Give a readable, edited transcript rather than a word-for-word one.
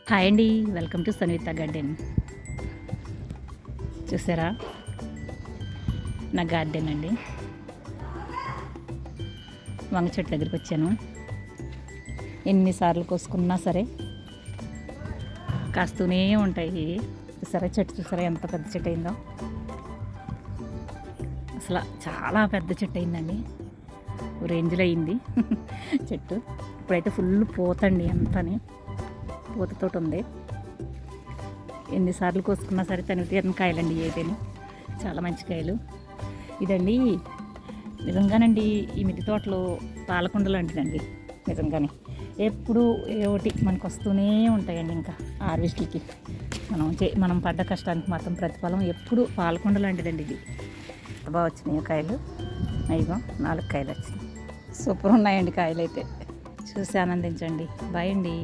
Hi అండి, welcome to Sanvitha garden. చూసారా, నా గార్డెన్ అండి. వంగ చెట్టు దగ్గరికి వచ్చాను. ఎన్నిసార్లు కోసుకున్నా సరే కాస్తూనే ఉంటాయి. చూసారా చెట్టు, చూసారా ఎంత పెద్ద చెట్టు అయిందో. అసలు చాలా పెద్ద చెట్టు అయిందండి, రేంజ్లో అయింది చెట్టు. ఇప్పుడైతే ఫుల్ పూతండి, అంతని పూతతో ఉంది. ఎన్నిసార్లు కోసుకున్నా సరే తీరని కాయలండి ఏదైనా, చాలా మంచి కాయలు. ఇదండి నిజంగానండి, ఈ మిద్దె తోటలో పాలకుండలు అంటేనండి నిజంగానే ఎప్పుడు ఏ ఒకటి మనకు వస్తూనే ఉంటాయండి. ఇంకా హార్వెస్ట్లకి మనం పడ్డ కష్టానికి మాత్రం ప్రతిఫలం ఎప్పుడు పాలకుండలు లాంటిదండి. ఇది బాగా వచ్చినాయి కాయలు, అయ్యో 4 కాయలు వచ్చినాయి. సూపర్ ఉన్నాయండి కాయలు అయితే. చూసి ఆనందించండి. బాయ్ అండి.